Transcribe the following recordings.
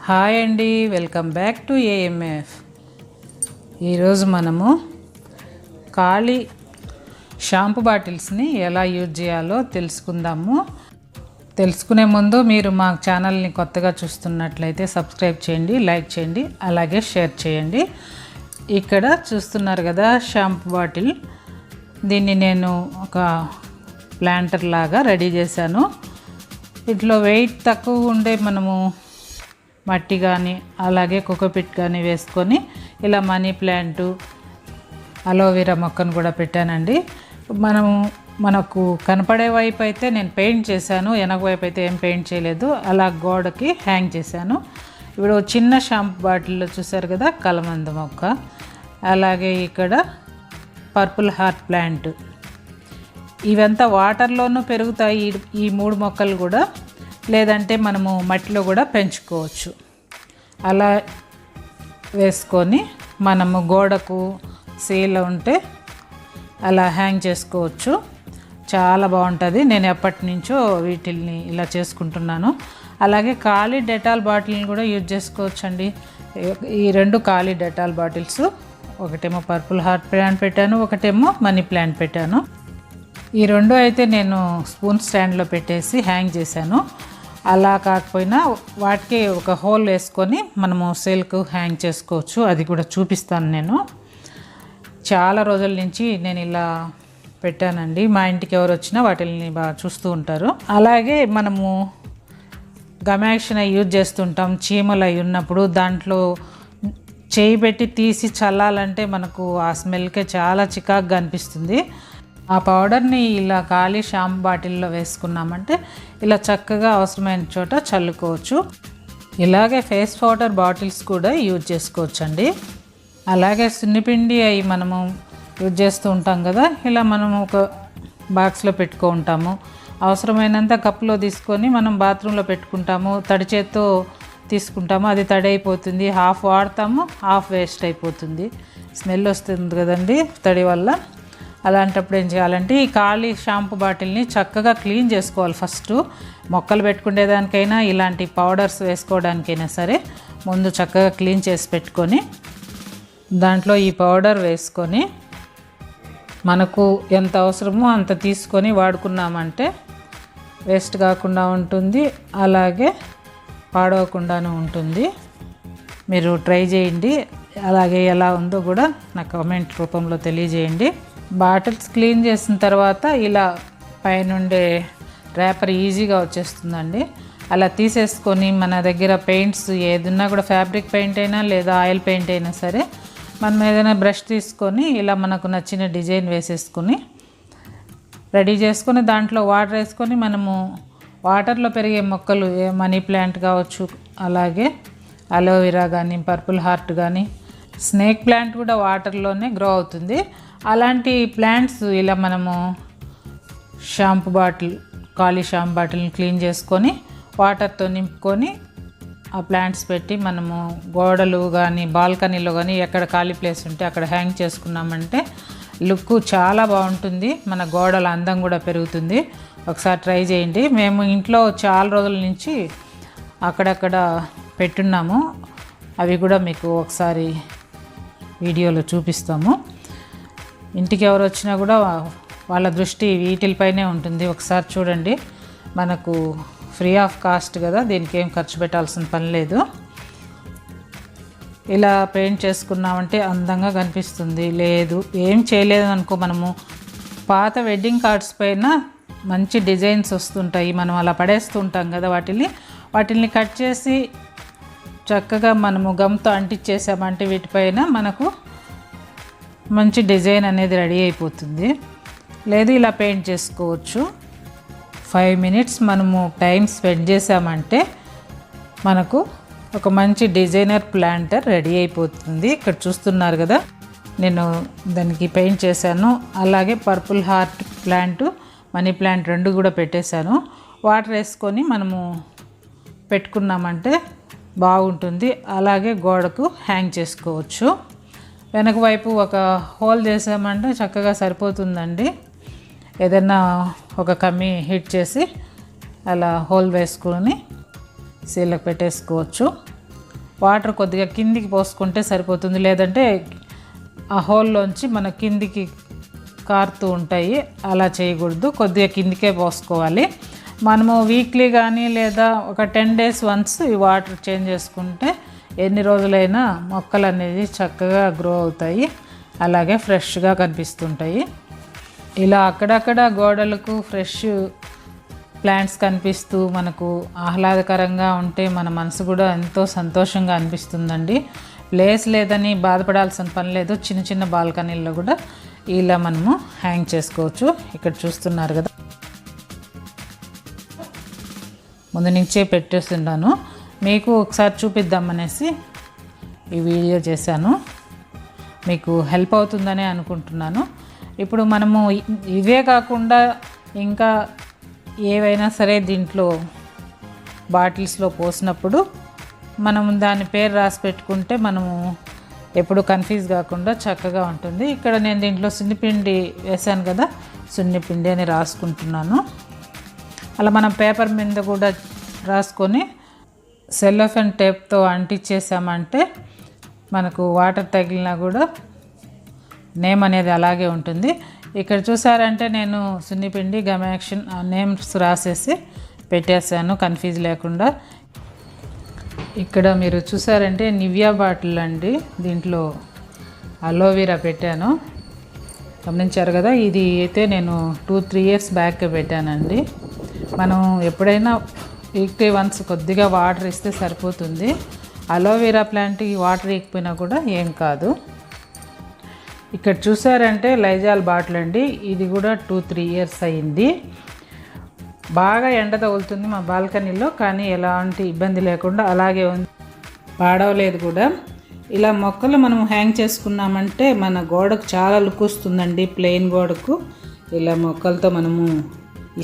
Hi అండి, welcome back to AMF. ఈరోజు మనము ఖాళీ షాంపూ బాటిల్స్ని ఎలా యూజ్ చేయాలో తెలుసుకుందాము. తెలుసుకునే ముందు మీరు మా ఛానల్ని కొత్తగా చూస్తున్నట్లయితే సబ్స్క్రైబ్ చేయండి, లైక్ చేయండి, అలాగే షేర్ చేయండి. ఇక్కడ చూస్తున్నారు కదా షాంపూ బాటిల్, దీన్ని నేను ఒక ప్లాంటర్ లాగా రెడీ చేశాను. ఇట్లా వెయిట్ తక్కువ ఉండే మనము మట్టి కానీ అలాగే కోకోపిట్ కానీ వేసుకొని ఇలా మనీ ప్లాంటు, అలోవెరా మొక్కను కూడా పెట్టానండి. మనకు కనపడే వైపు అయితే నేను పెయింట్ చేశాను, వెనక వైపు అయితే ఏం పెయింట్ చేయలేదు. అలా గోడకి హ్యాంగ్ చేశాను. ఇప్పుడు చిన్న షాంపూ బాటిల్లో చూసారు కదా కలమంద మొక్క, అలాగే ఇక్కడ పర్పుల్ హార్ట్ ప్లాంట్. ఇవంతా వాటర్లోనూ పెరుగుతాయి ఈ మూడు మొక్కలు కూడా, లేదంటే మనము మట్టిలో కూడా పెంచుకోవచ్చు. అలా వేసుకొని మనము గోడకు సీల ఉంటే అలా హ్యాంగ్ చేసుకోవచ్చు. చాలా బాగుంటుంది. నేను ఎప్పటి నుంచో వీటిల్ని ఇలా చేసుకుంటున్నాను. అలాగే ఖాళీ డెటాల్ బాటిల్ని కూడా యూజ్ చేసుకోవచ్చు అండి. ఈ రెండు ఖాళీ డెటాల్ బాటిల్స్, ఒకటేమో పర్పుల్ హార్ట్ ప్లాంట్ పెట్టాను, ఒకటేమో మనీ ప్లాంట్ పెట్టాను. ఈ రెండు అయితే నేను స్పూన్ స్టాండ్లో పెట్టేసి హ్యాంగ్ చేశాను. అలా కాకపోయినా వాటికి ఒక హోల్ వేసుకొని మనము సేల్కు హ్యాంగ్ చేసుకోవచ్చు. అది కూడా చూపిస్తాను నేను. చాలా రోజుల నుంచి నేను ఇలా పెట్టానండి. మా ఇంటికి ఎవరు వచ్చినా వాటిని బాగా చూస్తూ ఉంటారు. అలాగే మనము గమాక్షన్ యూజ్ చేస్తుంటాం. చీమలు అయి ఉన్నప్పుడు దాంట్లో చేయి పెట్టి తీసి చల్లాలంటే మనకు ఆ స్మెల్కే చాలా చికాకుగా అనిపిస్తుంది. ఆ పౌడర్ని ఇలా ఖాళీ షాంపూ బాటిల్లో వేసుకున్నామంటే ఇలా చక్కగా అవసరమైన చోట చల్లుకోవచ్చు. ఇలాగే ఫేస్ పౌడర్ బాటిల్స్ కూడా యూజ్ చేసుకోవచ్చు అండి. అలాగే సున్నిపిండి అవి మనము యూజ్ చేస్తూ ఉంటాం కదా, ఇలా మనము ఒక బాక్స్లో పెట్టుకుంటాము. అవసరమైనంత కప్పులో తీసుకొని మనం బాత్రూంలో పెట్టుకుంటాము. తడి చేత్తో తీసుకుంటాము, అది తడి అయిపోతుంది. హాఫ్ వాడతాము, హాఫ్ వేస్ట్ అయిపోతుంది. స్మెల్ వస్తుంది కదండి తడి వల్ల. అలాంటప్పుడు ఏం చేయాలంటే ఈ ఖాళీ షాంపూ బాటిల్ని చక్కగా క్లీన్ చేసుకోవాలి. ఫస్ట్ మొక్కలు పెట్టుకునేదానికైనా ఇలాంటి పౌడర్స్ వేసుకోవడానికైనా సరే ముందు చక్కగా క్లీన్ చేసి పెట్టుకొని దాంట్లో ఈ పౌడర్ వేసుకొని మనకు ఎంత అవసరమో అంత తీసుకొని వాడుకున్నామంటే వేస్ట్ కాకుండా ఉంటుంది, అలాగే పాడవకుండాను ఉంటుంది. మీరు ట్రై చేయండి. అలాగే ఎలా ఉందో కూడా నా కామెంట్ రూపంలో తెలియజేయండి. బాటిల్స్ క్లీన్ చేసిన తర్వాత ఇలా పైనుండే ర్యాపర్ ఈజీగా వచ్చేస్తుందండి. అలా తీసేసుకొని మన దగ్గర పెయింట్స్ ఏదున్నా కూడా ఫ్యాబ్రిక్ పెయింట్ అయినా లేదా ఆయిల్ పెయింట్ అయినా సరే మనం ఏదైనా బ్రష్ తీసుకొని ఇలా మనకు నచ్చిన డిజైన్ వేసేసుకొని రెడీ చేసుకొని దాంట్లో వాటర్ వేసుకొని మనము వాటర్లో పెరిగే మొక్కలు మనీ ప్లాంట్ కావచ్చు, అలాగే అలోవెరా కానీ పర్పుల్ హార్ట్ కానీ స్నేక్ ప్లాంట్ కూడా వాటర్లోనే గ్రో అవుతుంది. అలాంటి ప్లాంట్స్ ఇలా మనము షాంపూ బాటిల్ ఖాళీ షాంపూ బాటిల్ని క్లీన్ చేసుకొని వాటర్తో నింపుకొని ఆ ప్లాంట్స్ పెట్టి మనము గోడలు కానీ బాల్కనీలో కానీ ఎక్కడ ఖాళీ ప్లేస్ ఉంటే అక్కడ హ్యాంగ్ చేసుకున్నామంటే లుక్ చాలా బాగుంటుంది. మన గోడల అందం కూడా పెరుగుతుంది. ఒకసారి ట్రై చేయండి. మేము ఇంట్లో చాలా రోజుల నుంచి అక్కడక్కడ పెట్టున్నాము. అవి కూడా మీకు ఒకసారి వీడియోలో చూపిస్తాము. ఇంటికి ఎవరు వచ్చినా కూడా వాళ్ళ దృష్టి వీటిపైనే ఉంటుంది. ఒకసారి చూడండి. మనకు ఫ్రీ ఆఫ్ కాస్ట్ కదా, దీనికి ఏం ఖర్చు పెట్టాల్సిన పని లేదు. ఇలా పెయింట్ చేసుకున్నామంటే అందంగా కనిపిస్తుంది. లేదు ఏం చేయలేదు అనుకో, మనము పాత వెడ్డింగ్ కార్డ్స్ పైన మంచి డిజైన్స్ వస్తుంటాయి, మనం అలా పడేస్తుంటాం కదా, వాటిల్ని కట్ చేసి చక్కగా మనము గమ్తో అంటించేసామంటే వీటిపైన మనకు మంచి డిజైన్ అనేది రెడీ అయిపోతుంది. లేదు ఇలా పెయింట్ చేసుకోవచ్చు. 5 minutes మనము టైం స్పెండ్ చేసామంటే మనకు ఒక మంచి డిజైనర్ ప్లాంటర్ రెడీ అయిపోతుంది. ఇక్కడ చూస్తున్నారు కదా, నేను దానికి పెయింట్ చేశాను. అలాగే purple heart plant, money plant రెండు కూడా పెట్టేశాను. వాటర్ వేసుకొని మనము పెట్టుకున్నామంటే బాగుంటుంది. అలాగే గోడకు హ్యాంగ్ చేసుకోవచ్చు. వెనక వైపు ఒక హోల్ చేసామంటే చక్కగా సరిపోతుందండి. ఏదైనా ఒక కమ్మి హిట్ చేసి అలా హోల్ వేసుకొని సీలకు పెట్టేసుకోవచ్చు. వాటర్ కొద్దిగా కిందికి పోసుకుంటే సరిపోతుంది, లేదంటే ఆ హోల్లోంచి మన కిందికి కారుతూ ఉంటాయి. అలా చేయకూడదు, కొద్దిగా కిందికే పోసుకోవాలి. మనము వీక్లీ కానీ లేదా ఒక 10 days వన్స్ ఈ వాటర్ చేంజ్ చేసుకుంటే ఎన్ని రోజులైనా మొక్కలు అనేది చక్కగా గ్రో అవుతాయి, అలాగే ఫ్రెష్గా కనిపిస్తుంటాయి. ఇలా అక్కడక్కడ గోడలకు ఫ్రెష్ ప్లాంట్స్ కనిపిస్తూ మనకు ఆహ్లాదకరంగా ఉంటే మన మనసు కూడా ఎంతో సంతోషంగా అనిపిస్తుందండి. ప్లేస్ లేదని బాధపడాల్సిన పని లేదు. చిన్న చిన్న బాల్కనీల్లో కూడా ఇలా మనము హ్యాంగ్ చేసుకోవచ్చు. ఇక్కడ చూస్తున్నారు కదా, ముందు నుంచే పెట్టేస్తున్నాను, మీకు ఒకసారి చూపిద్దామనేసి ఈ వీడియో చేశాను. మీకు హెల్ప్ అవుతుందని అనుకుంటున్నాను. ఇప్పుడు మనము ఇవే కాకుండా ఇంకా ఏవైనా సరే దీంట్లో బాటిల్స్లో పోసినప్పుడు మనం దాని పేరు రాసి పెట్టుకుంటే మనము ఎప్పుడు కన్ఫ్యూజ్ కాకుండా చక్కగా ఉంటుంది. ఇక్కడ నేను దీంట్లో సున్నిపిండి వేసాను కదా, సున్నిపిండి అని రాసుకుంటున్నాను. అలా మనం పేపర్ మీద కూడా రాసుకొని సెల్లోఫేన్ టేప్తో అంటించేసామంటే మనకు వాటర్ తగిలినా కూడా నేమ్ అనేది అలాగే ఉంటుంది. ఇక్కడ చూసారంటే నేను సున్నిపిండి గమాక్షన్ నేమ్స్ రాసేసి పెట్టేశాను కన్ఫ్యూజ్ లేకుండా. ఇక్కడ మీరు చూసారంటే నివియా బాటిల్ అండి, దీంట్లో అలోవెరా పెట్టాను, గమనించారు కదా. ఇది అయితే నేను 2-3 years బ్యాక్ పెట్టానండి. మనం ఎప్పుడైనా వీక్లీ వన్స్ కొద్దిగా వాటర్ ఇస్తే సరిపోతుంది. అలోవెరా ప్లాంట్కి వాటర్ ఇకపోయినా కూడా ఏం కాదు. ఇక్కడ చూసారంటే లైజాల్ బాటిల్ అండి, ఇది కూడా 2-3 years అయింది. బాగా ఎండ తగులుతుంది మా బాల్కనీలో, కానీ ఎలాంటి ఇబ్బంది లేకుండా అలాగే ఉంది, పాడవలేదు కూడా. ఇలా మొక్కలు మనం హ్యాంగ్ చేసుకున్నామంటే మన గోడకు చాలా లుక్ వస్తుందండి. ప్లెయిన్ గోడకు ఇలా మొక్కలతో మనము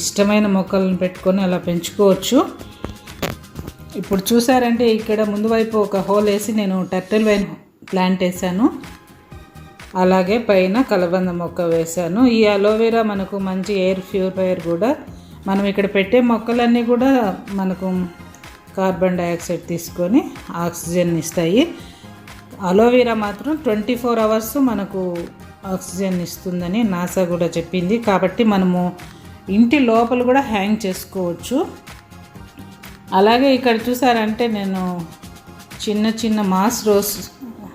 ఇష్టమైన మొక్కలను పెట్టుకొని అలా పెంచుకోవచ్చు. ఇప్పుడు చూసారంటే ఇక్కడ ముందు వైపు ఒక హోల్ వేసి నేను టర్టిల్ వైన్ ప్లాంట్ వేసాను, అలాగే పైన కలబంద మొక్క వేశాను. ఈ అలోవెరా మనకు మంచి ఎయిర్ ప్యూరిఫైయర్ కూడా. మనం ఇక్కడ పెట్టే మొక్కలన్నీ కూడా మనకు కార్బన్ డైఆక్సైడ్ తీసుకొని ఆక్సిజన్ ఇస్తాయి. అలోవెరా మాత్రం 24 hours మనకు ఆక్సిజన్ ఇస్తుందని నాసా కూడా చెప్పింది. కాబట్టి మనము ఇంటి లోపల కూడా హ్యాంగ్ చేసుకోవచ్చు. అలాగే ఇక్కడ చూసారంటే నేను చిన్న చిన్న మాస్ రోజ్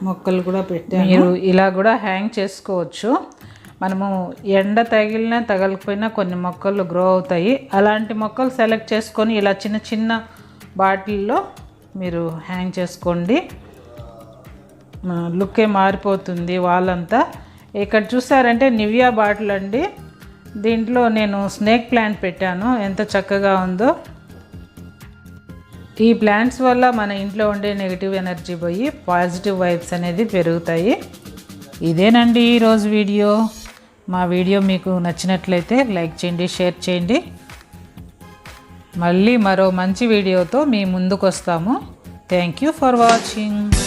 మొక్కలు కూడా పెట్టాను. మీరు ఇలా కూడా హ్యాంగ్ చేసుకోవచ్చు. మనము ఎండ తగిలినా తగలకపోయినా కొన్ని మొక్కలు గ్రో అవుతాయి. అలాంటి మొక్కలు సెలెక్ట్ చేసుకొని ఇలా చిన్న చిన్న బాటిల్లో మీరు హ్యాంగ్ చేసుకోండి, లుక్కే మారిపోతుంది వాళ్ళంతా. ఇక్కడ చూసారంటే నివియా బాటిల్ అండి, దీంట్లో నేను స్నేక్ ప్లాంట్ పెట్టాను, ఎంత చక్కగా ఉందో. ఈ ప్లాంట్స్ వల్ల మన ఇంట్లో ఉండే నెగిటివ్ ఎనర్జీ పోయి పాజిటివ్ వైబ్స్ అనేది పెరుగుతాయి. ఇదేనండి ఈరోజు వీడియో. మా వీడియో మీకు నచ్చినట్లయితే లైక్ చేయండి, షేర్ చేయండి. మళ్ళీ మరో మంచి వీడియోతో మీ ముందుకు వస్తాము. Thank you for watching.